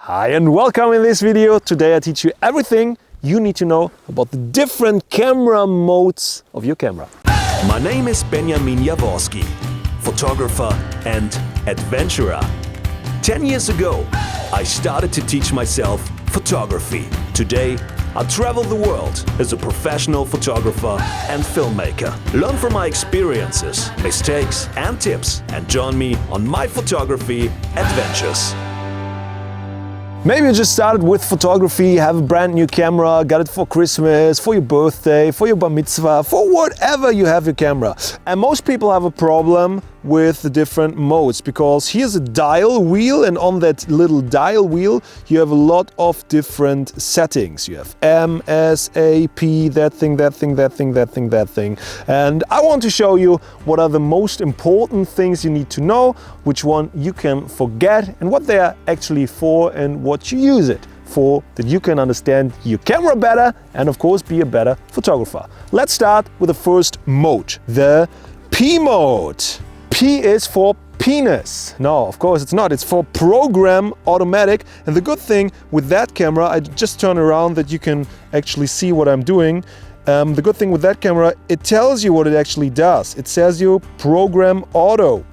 Hi and welcome in this video. Today I teach you everything you need to know about the different camera modes of your camera. My name is Benjamin Jaworskyj, photographer and adventurer. 10 years ago, I started to teach myself photography. Today, I travel the world as a professional photographer and filmmaker. Learn from my experiences, mistakes and tips and join me on my photography adventures. Maybe you just started with photography, have a brand new camera, got it for Christmas, for your birthday, for your bar mitzvah, for whatever you have your camera. And most people have a problem with the different modes because here's a dial wheel, and on that little dial wheel you have a lot of different settings. You have M, S, A, P, that thing, that thing, that thing, that thing, that thing. And I want to show you what are the most important things you need to know, which one you can forget, and what they are actually for and what you use it for, that you can understand your camera better and of course be a better photographer. Let's start with the first mode, the P mode. P is for penis. No, of course it's not. It's for program automatic. And the good thing with that camera, I just turn around that you can actually see what I'm doing. The good thing with that camera, it tells you what it actually does. It says you program auto.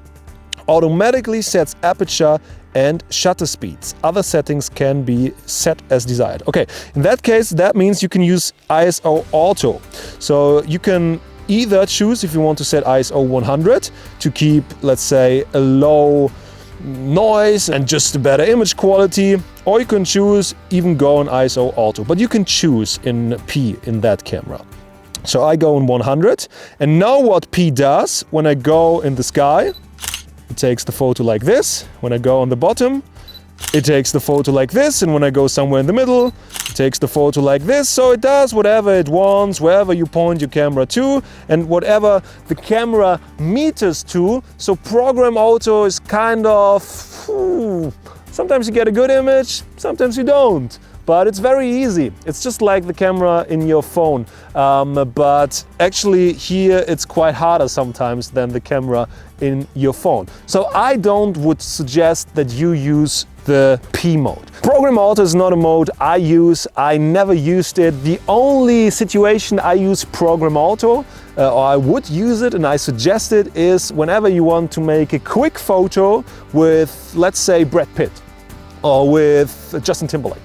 Automatically sets aperture and shutter speeds. Other settings can be set as desired. Okay, in that case, that means you can use ISO auto. So you can either choose if you want to set ISO 100 to keep, let's say, a low noise and just a better image quality, or you can choose even go on ISO auto, but you can choose in P in that camera. So I go on 100, and now what P does when I go in the sky, it takes the photo like this. When I go on the bottom, it takes the photo like this, and when I go somewhere in the middle, it takes the photo like this. So it does whatever it wants, wherever you point your camera to, and whatever the camera meters to. So program auto is kind of, sometimes you get a good image, sometimes you don't. But it's very easy. It's just like the camera in your phone. But actually here it's quite harder sometimes than the camera in your phone. So I would suggest that you use the P mode. Program auto is not a mode I use. I never used it. The only situation I use program auto, or I would use it and I suggest it, is whenever you want to make a quick photo with, let's say, Brad Pitt or with Justin Timberlake.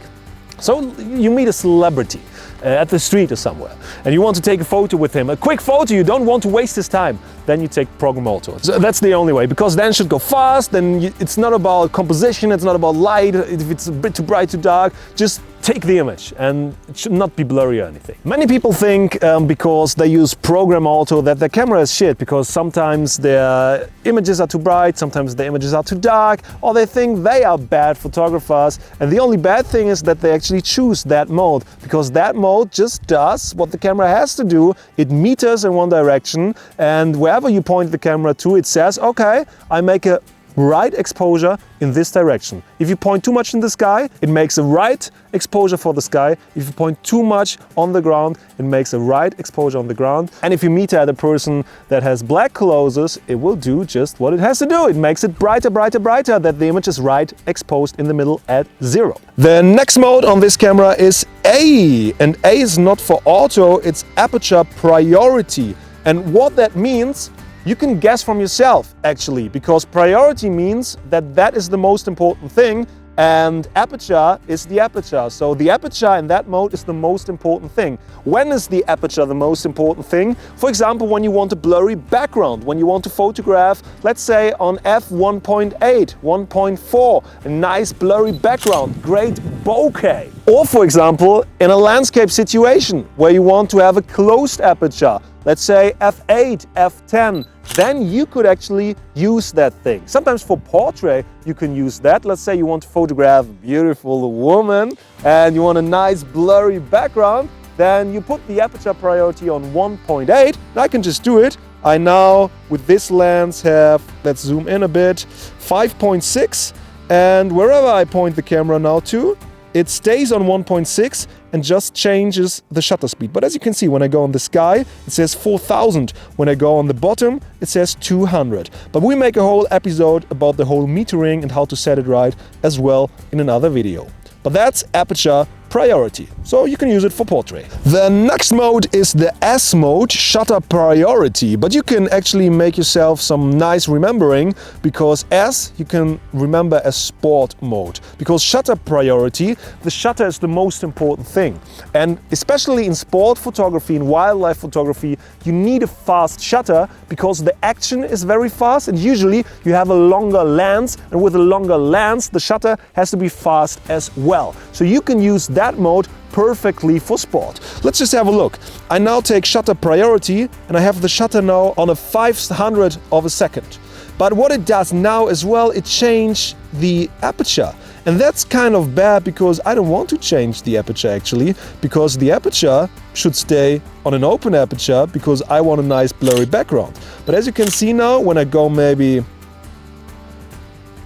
So you meet a celebrity at the street or somewhere and you want to take a photo with him, a quick photo, you don't want to waste his time, then you take program auto. So that's the only way, because then it should go fast, then it's not about composition, it's not about light, if it's a bit too bright, too dark, just take the image and it should not be blurry or anything. Many people think because they use program auto that their camera is shit, because sometimes their images are too bright, sometimes their images are too dark, or they think they are bad photographers, and the only bad thing is that they actually choose that mode, because that mode just does what the camera has to do. It meters in one direction, and wherever you point the camera to, it says, okay, I make a right exposure in this direction. If you point too much in the sky, it makes a right exposure for the sky. If you point too much on the ground, it makes a right exposure on the ground. And if you meter at a person that has black clothes, it will do just what it has to do. It makes it brighter, brighter, brighter, that the image is right exposed in the middle at 0. The next mode on this camera is A, and A is not for auto, it's Aperture Priority. And what that means, you can guess from yourself actually, because priority means that that is the most important thing and aperture is the aperture. So the aperture in that mode is the most important thing. When is the aperture the most important thing? For example, when you want a blurry background, when you want to photograph, let's say on f1.8, 1.4, a nice blurry background, great bokeh. Or for example, in a landscape situation where you want to have a closed aperture, let's say f8, f10, then you could actually use that thing. Sometimes for portrait, you can use that. Let's say you want to photograph a beautiful woman and you want a nice blurry background, then you put the aperture priority on 1.8. And I can just do it. I now, with this lens, have, let's zoom in a bit, 5.6. And wherever I point the camera now to, it stays on 1.6 and just changes the shutter speed. But as you can see, when I go on the sky, it says 4000. When I go on the bottom, it says 200. But we make a whole episode about the whole metering and how to set it right as well in another video. But that's Aperture Priority, so you can use it for portrait. The next mode is the S mode, Shutter Priority, but you can actually make yourself some nice remembering, because S you can remember as Sport mode, because Shutter Priority, the shutter is the most important thing. And especially in sport photography, in wildlife photography, you need a fast shutter because the action is very fast, and usually you have a longer lens, and with a longer lens the shutter has to be fast as well. So you can use that mode perfectly for sport. Let's just have a look. I now take Shutter Priority and I have the shutter now on a 500th of a second. But what it does now as well, it changes the aperture. And that's kind of bad because I don't want to change the aperture actually, because the aperture should stay on an open aperture because I want a nice blurry background. But as you can see now, when I go maybe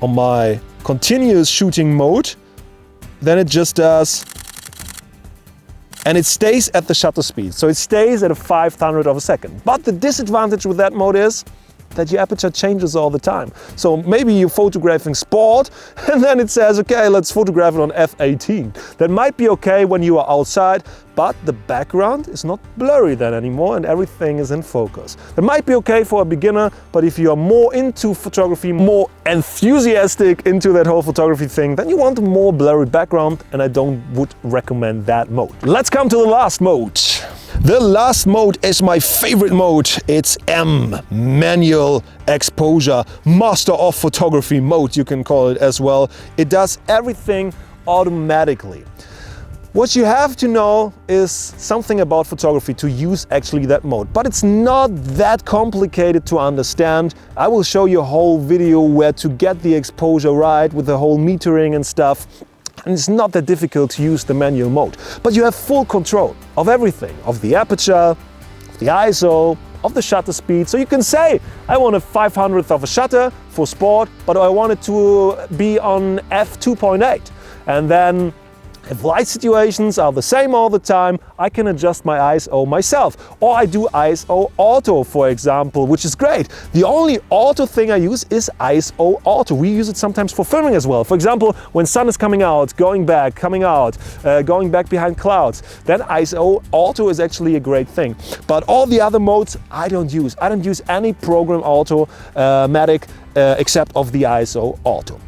on my continuous shooting mode, then it just does, and it stays at the shutter speed. So it stays at a 500th of a second. But the disadvantage with that mode is that your aperture changes all the time. So maybe you're photographing sport and then it says, okay, let's photograph it on f/18. That might be okay when you are outside, but the background is not blurry then anymore and everything is in focus. That might be okay for a beginner, but if you are more into photography, more enthusiastic into that whole photography thing, then you want a more blurry background, and I would recommend that mode. Let's come to the last mode. The last mode is my favorite mode. It's M, Manual Exposure, Master of Photography mode, you can call it as well. It does everything automatically. What you have to know is something about photography to use actually that mode, but it's not that complicated to understand. I will show you a whole video where to get the exposure right with the whole metering and stuff. And it's not that difficult to use the manual mode, but you have full control of everything, of the aperture, of the ISO, of the shutter speed. So you can say, I want a 500th of a shutter for sport, but I want it to be on f2.8. And then if light situations are the same all the time, I can adjust my ISO myself. Or I do ISO auto, for example, which is great. The only auto thing I use is ISO auto. We use it sometimes for filming as well. For example, when sun is coming out, going back, coming out, going back behind clouds, then ISO auto is actually a great thing. But all the other modes I don't use. I don't use any program automatic except of the ISO auto.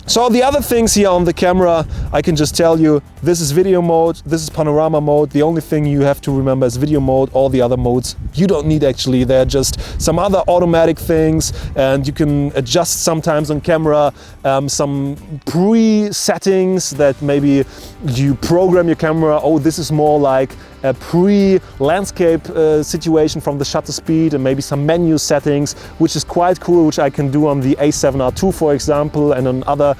So the other things here on the camera, I can just tell you, this is video mode, this is panorama mode. The only thing you have to remember is video mode. All the other modes you don't need actually. They're just some other automatic things, and you can adjust sometimes on camera some pre-settings that maybe you program your camera. Oh, this is more like a pre-landscape situation from the shutter speed, and maybe some menu settings, which is quite cool, which I can do on the A7R II, for example, and on other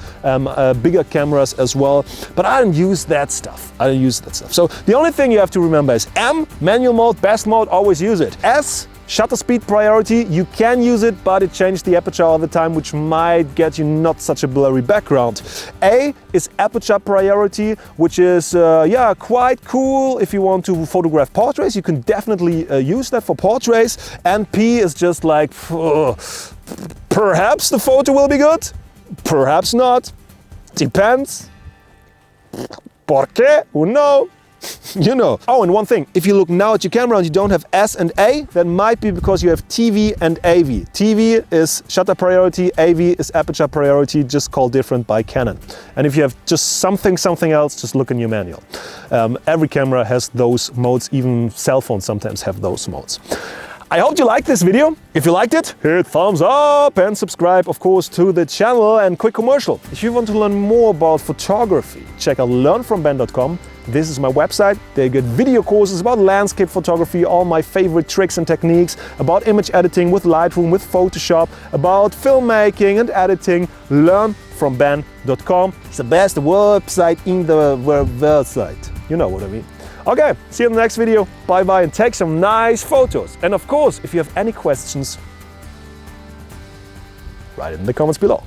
bigger cameras as well. But I don't use that stuff. I don't use that stuff. So the only thing you have to remember is M, manual mode, best mode, always use it. S, shutter speed priority, you can use it, but it changes the aperture all the time, which might get you not such a blurry background. A is aperture priority, which is yeah, quite cool if you want to photograph portraits. You can definitely use that for portraits. And P is just like, perhaps the photo will be good, perhaps not, depends. ¿Por qué? Who knows? You know. Oh, and one thing, if you look now at your camera and you don't have S and A, that might be because you have TV and AV. TV is shutter priority, AV is aperture priority, just called different by Canon. And if you have just something else, just look in your manual. Every camera has those modes, even cell phones sometimes have those modes. I hope you liked this video. If you liked it, hit thumbs up and subscribe, of course, to the channel. And quick commercial. If you want to learn more about photography, check out learnfromben.com. This is my website. There you get video courses about landscape photography, all my favorite tricks and techniques, about image editing with Lightroom, with Photoshop, about filmmaking and editing. Learnfromben.com. It's the best website in the website. You know what I mean. Okay, see you in the next video. Bye bye, and take some nice photos. And of course, if you have any questions, write it in the comments below.